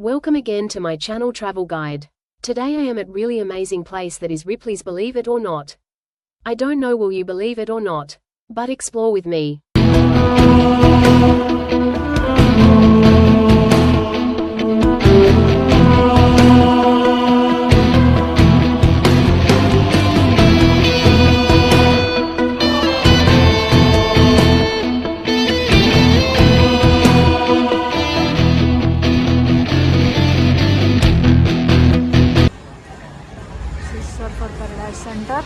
Welcome again to my channel travel guide. Today I am at really amazing place that is Ripley's Believe It or Not. I don't know will you believe it or not, but explore with me. For Paradise Center.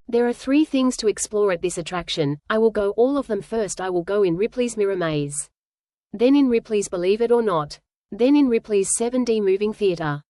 There are 3 things to explore at this attraction. I will go all of them. First I will go in Ripley's Mirror Maze. Then in Ripley's Believe It or Not. Then in Ripley's 7D Moving Theater.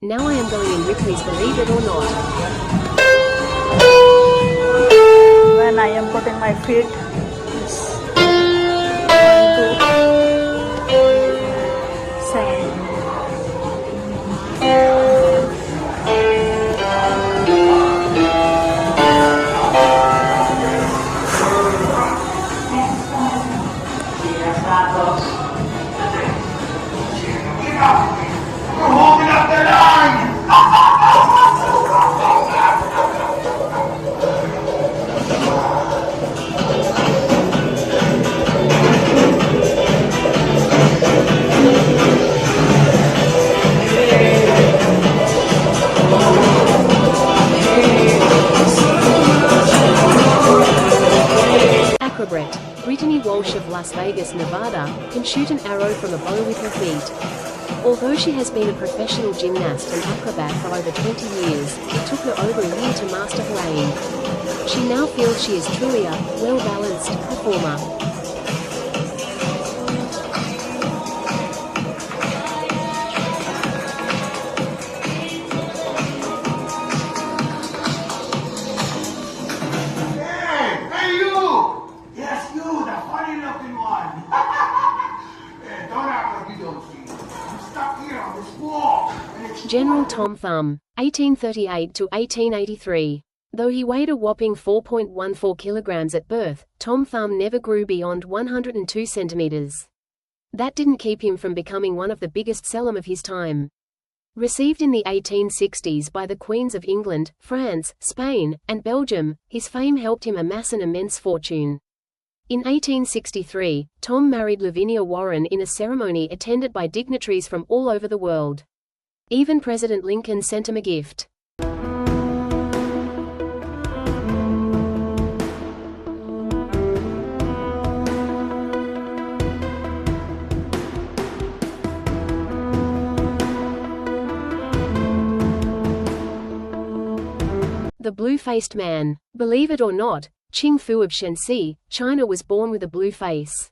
Now I am going in Ripley's Believe It or Not. When I am putting my feet, Of Las Vegas, Nevada, can shoot an arrow from a bow with her feet. Although she has been a professional gymnast and acrobat for over 20 years, it took her over a year to master her aim. She now feels she is truly a well-balanced performer. General Tom Thumb, 1838 to 1883. Though he weighed a whopping 4.14 kilograms at birth, Tom Thumb never grew beyond 102 centimeters. That didn't keep him from becoming one of the biggest sellers of his time. Received in the 1860s by the Queens of England, France, Spain, and Belgium, his fame helped him amass an immense fortune. In 1863, Tom married Lavinia Warren in a ceremony attended by dignitaries from all over the world. Even President Lincoln sent him a gift. The blue-faced man. Believe it or not, Qing Fu of Shenxi, China was born with a blue face.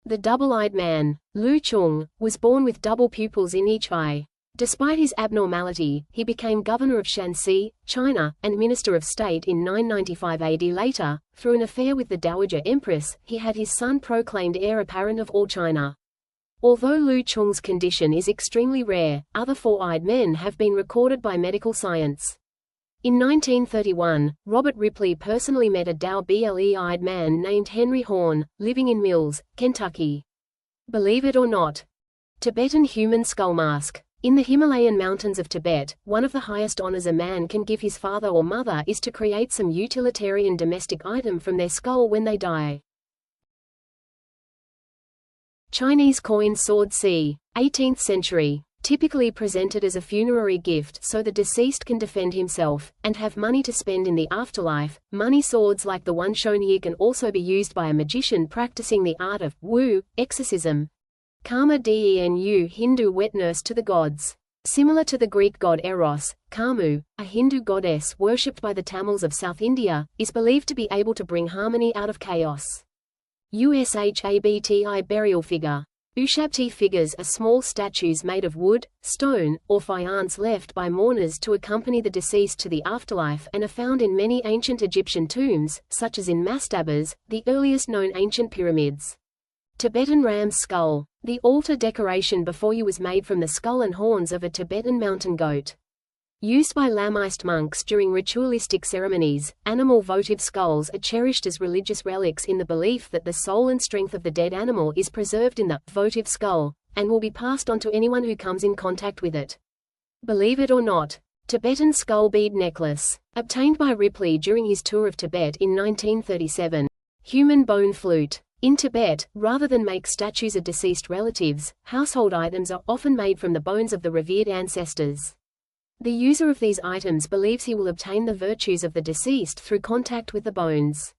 The double-eyed man. Lu Chung, was born with double pupils in each eye. Despite his abnormality, he became governor of Shanxi, China, and minister of state in 995 AD. Later, through an affair with the Dowager Empress, he had his son proclaimed heir apparent of all China. Although Lu Chung's condition is extremely rare, other four-eyed men have been recorded by medical science. In 1931, Robert Ripley personally met a double-eyed man named Henry Horn, living in Mills, Kentucky. Believe it or not. Tibetan human skull mask. In the Himalayan mountains of Tibet, one of the highest honors a man can give his father or mother is to create some utilitarian domestic item from their skull when they die. Chinese coin sword c. 18th century. Typically presented as a funerary gift so the deceased can defend himself, and have money to spend in the afterlife. Money swords like the one shown here can also be used by a magician practicing the art of wu, exorcism. Karma denu Hindu wet nurse to the gods. Similar to the Greek god Eros, Kamu, a Hindu goddess worshipped by the Tamils of South India, is believed to be able to bring harmony out of chaos. Ushabti burial figure. Ushabti figures are small statues made of wood, stone, or faience left by mourners to accompany the deceased to the afterlife and are found in many ancient Egyptian tombs, such as in mastabas, the earliest known ancient pyramids. Tibetan ram's skull. The altar decoration before you was made from the skull and horns of a Tibetan mountain goat. Used by Lamist monks during ritualistic ceremonies, animal votive skulls are cherished as religious relics in the belief that the soul and strength of the dead animal is preserved in the votive skull, and will be passed on to anyone who comes in contact with it. Believe it or not. Tibetan skull bead necklace. Obtained by Ripley during his tour of Tibet in 1937. Human bone flute. In Tibet, rather than make statues of deceased relatives, household items are often made from the bones of the revered ancestors. The user of these items believes he will obtain the virtues of the deceased through contact with the bones.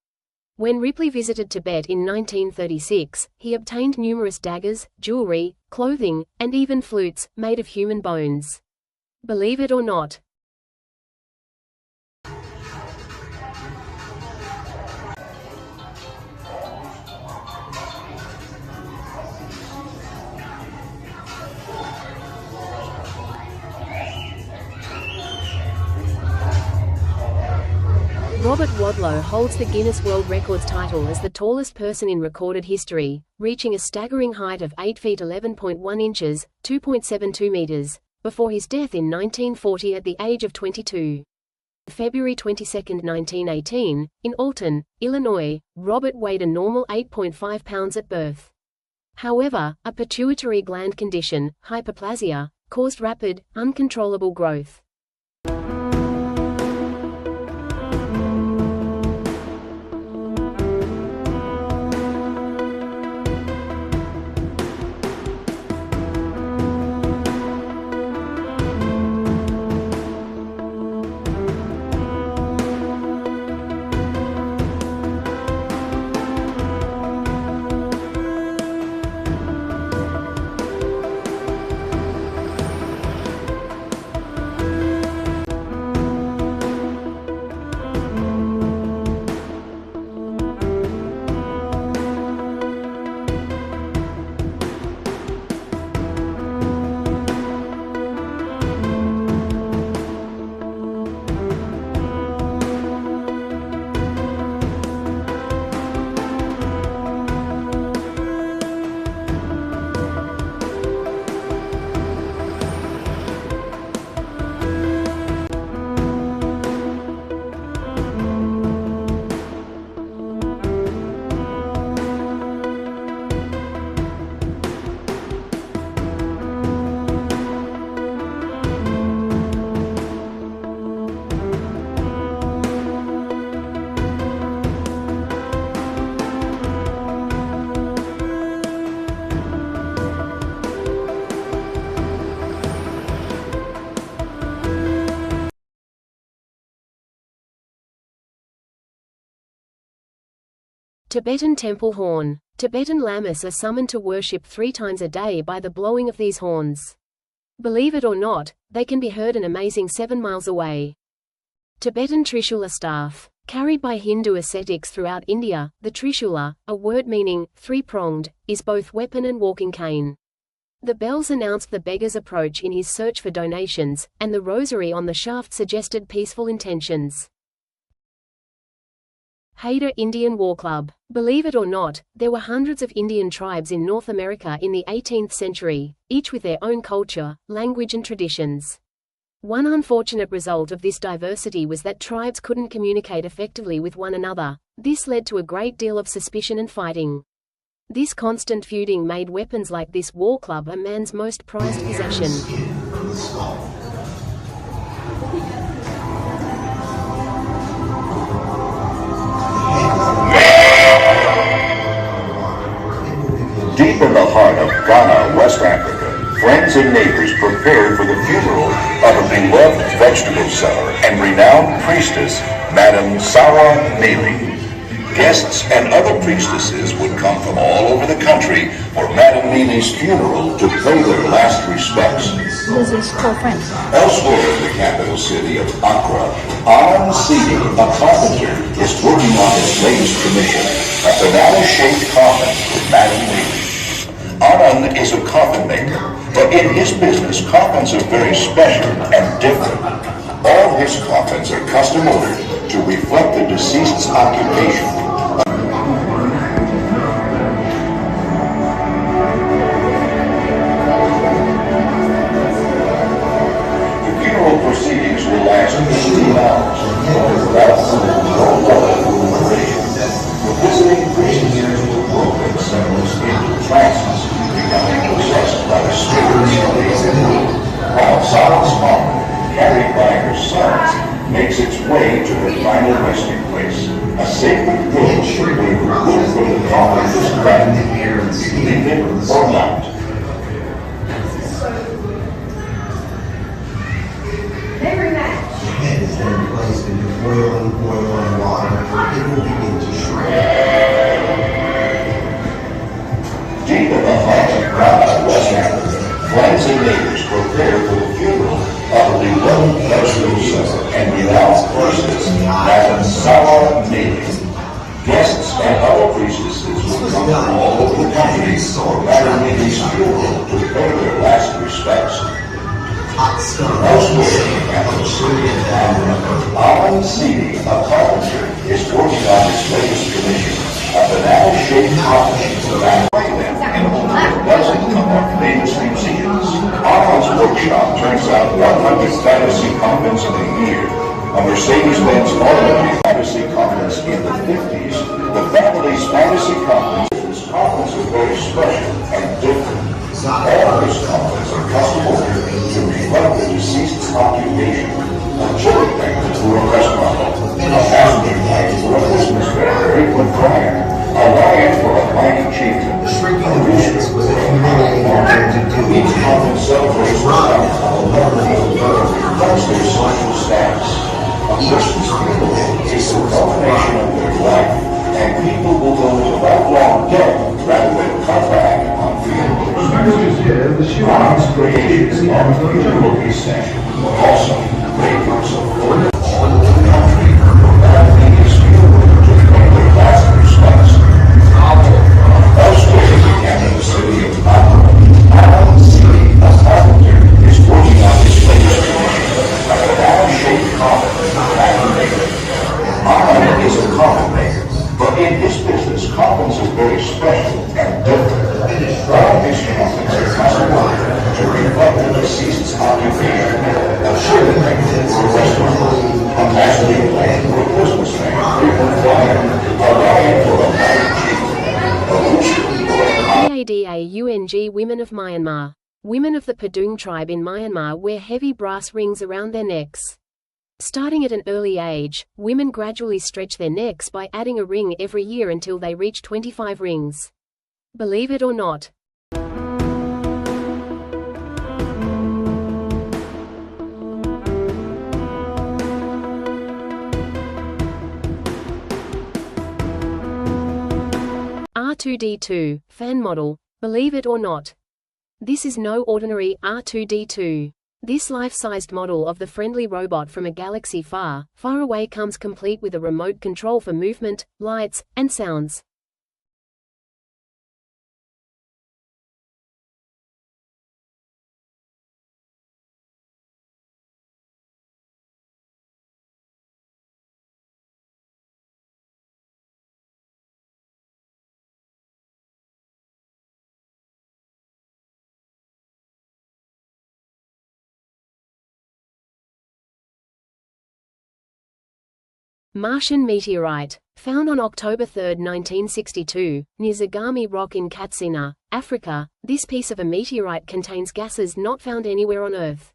When Ripley visited Tibet in 1936, he obtained numerous daggers, jewelry, clothing, and even flutes, made of human bones. Believe it or not. Robert Wadlow holds the Guinness World Records title as the tallest person in recorded history, reaching a staggering height of 8 feet 11.1 inches, 2.72 meters, before his death in 1940 at the age of 22. February 22, 1918, in Alton, Illinois, Robert weighed a normal 8.5 pounds at birth. However, a pituitary gland condition, hyperplasia, caused rapid, uncontrollable growth. Tibetan temple horn. Tibetan lamas are summoned to worship 3 times a day by the blowing of these horns. Believe it or not, they can be heard an amazing 7 miles away. Tibetan Trishula staff. Carried by Hindu ascetics throughout India, the Trishula, a word meaning three-pronged, is both weapon and walking cane. The bells announced the beggar's approach in his search for donations, and the rosary on the shaft suggested peaceful intentions. Haida Indian War Club. Believe it or not, there were hundreds of Indian tribes in North America in the 18th century, each with their own culture, language and traditions. One unfortunate result of this diversity was that tribes couldn't communicate effectively with one another. This led to a great deal of suspicion and fighting. This constant feuding made weapons like this war club a man's most prized possession. Deep in the heart of Ghana, West Africa, friends and neighbors prepared for the funeral of a beloved vegetable seller and renowned priestess, Madame Sarah Mealy. Guests and other priestesses would come from all over the country for Madame Mealy's funeral to pay their last respects. This is Coffin. Elsewhere in the capital city of Accra, Alan Seedy, a carpenter, is working on his latest commission, a banana-shaped coffin for Madame Mealy. Anand is a coffin maker, but in his business, coffins are very special and different. All his coffins are custom ordered to reflect the deceased's occupation. The funeral proceedings will last 15 hours. Visiting prisoners will walk themselves into trances, becoming possessed by the spirits of the dead, while Sarah's mom, carried by her sons, makes its way to her final resting place, a sacred village where the wood from the coffin is granted, leave it or not. The head is then placed into boiling water where it will begin to shrink. Deep in the heart of Ghana, West Africa, friends and neighbors prepare for the funeral of a beloved vegetable seller and renowned priestess, Madame Sarah Mealy. Guests and other priestesses will come from all over the country for Madame Mealy's funeral to pay their last respects. Elsewhere in the capital city of Accra, Alan Seedy, a carpenter, is working on his latest commission, a banana-shaped coffin for Madame Mealy, and over a dozen of famous museums. Alan's workshop turns out 100 fantasy coffins in a year. A Mercedes-Benz automatic fantasy coffins in the 50s. The family's fantasy coffins are very special and different. All his coffins are custom ordered to reflect the deceased's occupation. A chili maker to a restaurant, a passenger bag for a Christmas fair, a choir, a lion for a mighty chieftain, Shrinking the heads was a humiliating thing to do. each coffin celebrates the life of a loved one who reflects their social status. A Christmas funeral is the culmination of their life, and people will go without long dead rather than cut back on funeral expenses. Ron's creations of the funeral procession were also great works of art all over the country for Madame Mealy's funeral to pay their last respects. Elsewhere in the capital city of Accra, Alan Seedy, a carpenter, is working on his latest commission, a banana-shaped coffin for Madame Mealy. Alan is a coffin maker, but in his business, coffins are very special and different. All his coffins are custom ordered to reflect the deceased's occupation. A chili maker for a restaurant, a passenger bag for a Christmas fair, a choir, a lion for a mighty chieftain. Padang Women of Myanmar. Women of the Padung tribe in Myanmar wear heavy brass rings around their necks. Starting at an early age, women gradually stretch their necks by adding a ring every year until they reach 25 rings. Believe it or not. R2-D2, fan model, believe it or not. This is no ordinary R2-D2. This life-sized model of the friendly robot from a galaxy far, far away comes complete with a remote control for movement, lights, and sounds. Martian meteorite. Found on October 3, 1962, near Zagami Rock in Katsina, Africa, this piece of a meteorite contains gases not found anywhere on Earth.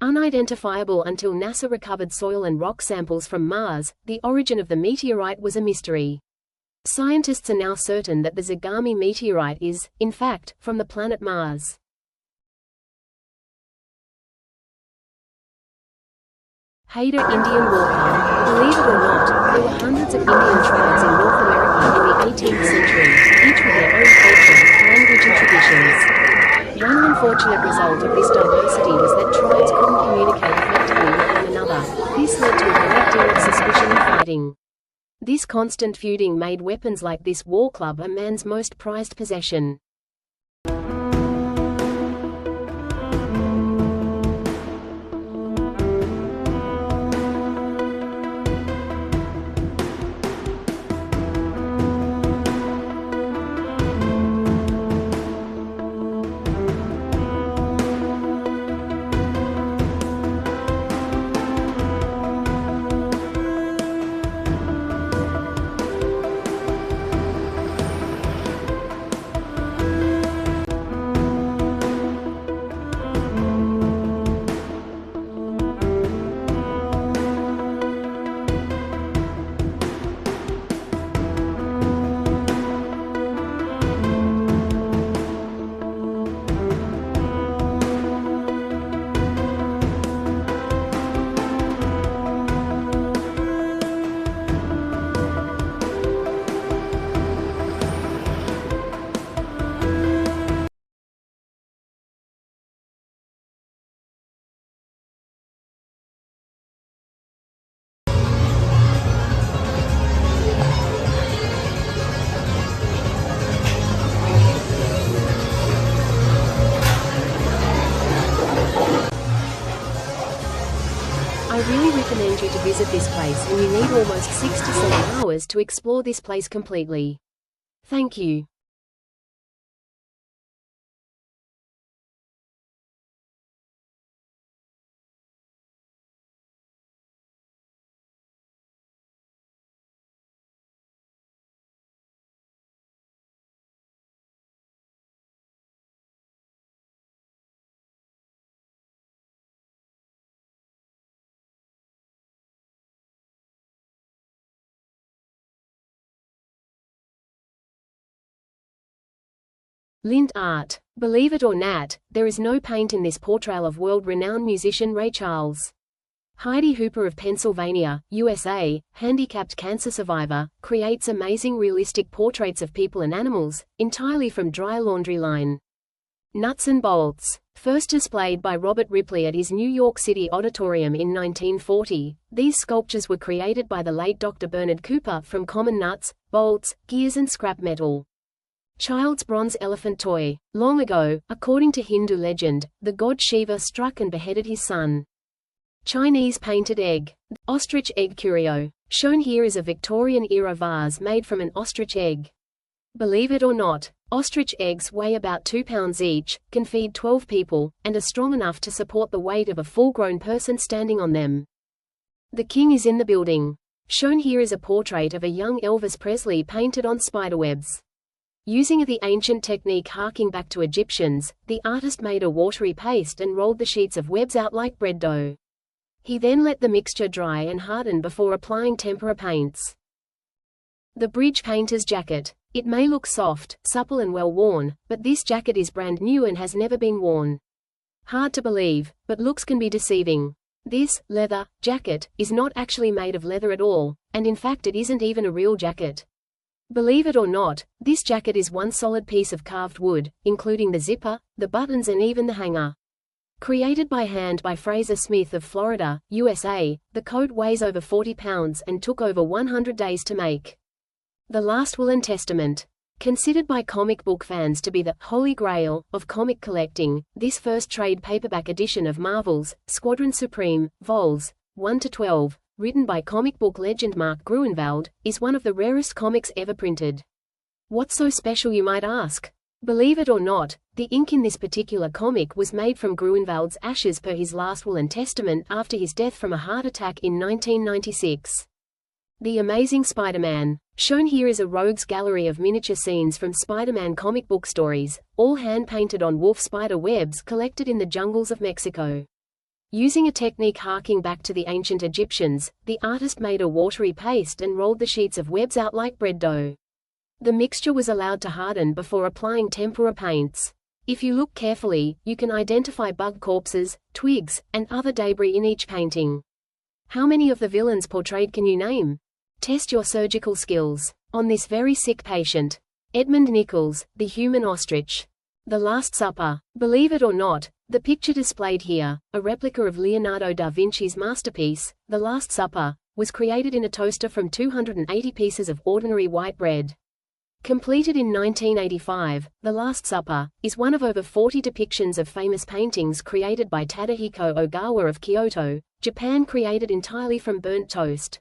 Unidentifiable until NASA recovered soil and rock samples from Mars, the origin of the meteorite was a mystery. Scientists are now certain that the Zagami meteorite is, in fact, from the planet Mars. Haida Indian Walker. Believe it or not, there were hundreds of Indian tribes in North America in the 18th century, each with their own culture, language and traditions. One unfortunate result of this diversity was that tribes couldn't communicate effectively with one another. This led to a great deal of suspicion and fighting. This constant feuding made weapons like this war club a man's most prized possession. I really recommend you to visit this place, and you need almost 6 to 7 hours to explore this place completely. Thank you. Lint art. Believe it or not, there is no paint in this portrayal of world-renowned musician Ray Charles. Heidi Hooper of Pennsylvania, USA, handicapped cancer survivor, creates amazing realistic portraits of people and animals, entirely from dry laundry line. Nuts and bolts. First displayed by Robert Ripley at his New York City auditorium in 1940, these sculptures were created by the late Dr. Bernard Cooper from common nuts, bolts, gears and scrap metal. Child's bronze elephant toy. Long ago, according to Hindu legend, the god Shiva struck and beheaded his son. Chinese painted egg. Ostrich egg curio. Shown here is a Victorian-era vase made from an ostrich egg. Believe it or not, ostrich eggs weigh about 2 pounds each, can feed 12 people, and are strong enough to support the weight of a full-grown person standing on them. The king is in the building. Shown here is a portrait of a young Elvis Presley painted on spiderwebs. Using the ancient technique harking back to Egyptians, the artist made a watery paste and rolled the sheets of webs out like bread dough. He then let the mixture dry and harden before applying tempera paints. The bridge painter's jacket. It may look soft, supple and well worn, but this jacket is brand new and has never been worn. Hard to believe, but looks can be deceiving. This leather jacket is not actually made of leather at all, and in fact it isn't even a real jacket. Believe it or not, this jacket is one solid piece of carved wood, including the zipper, the buttons and even the hanger. Created by hand by Fraser Smith of Florida, USA, the coat weighs over 40 pounds and took over 100 days to make. The Last Will and Testament. Considered by comic book fans to be the Holy Grail of comic collecting, this first trade paperback edition of Marvel's Squadron Supreme, Vols. 1-12, written by comic book legend Mark Gruenwald, is one of the rarest comics ever printed. What's so special, you might ask? Believe it or not, the ink in this particular comic was made from Gruenwald's ashes per his last will and testament after his death from a heart attack in 1996. The Amazing Spider-Man. Shown here is a rogues gallery of miniature scenes from Spider-Man comic book stories, all hand-painted on wolf spider webs collected in the jungles of Mexico. Using a technique harking back to the ancient Egyptians, the artist made a watery paste and rolled the sheets of webs out like bread dough. The mixture was allowed to harden before applying tempera paints. If you look carefully, you can identify bug corpses, twigs, and other debris in each painting. How many of the villains portrayed can you name? Test your surgical skills on this very sick patient. Edmund Nichols, the human ostrich. The Last Supper. Believe it or not, the picture displayed here, a replica of Leonardo da Vinci's masterpiece, The Last Supper, was created in a toaster from 280 pieces of ordinary white bread. Completed in 1985, The Last Supper is one of over 40 depictions of famous paintings created by Tadahiko Ogawa of Kyoto, Japan, created entirely from burnt toast.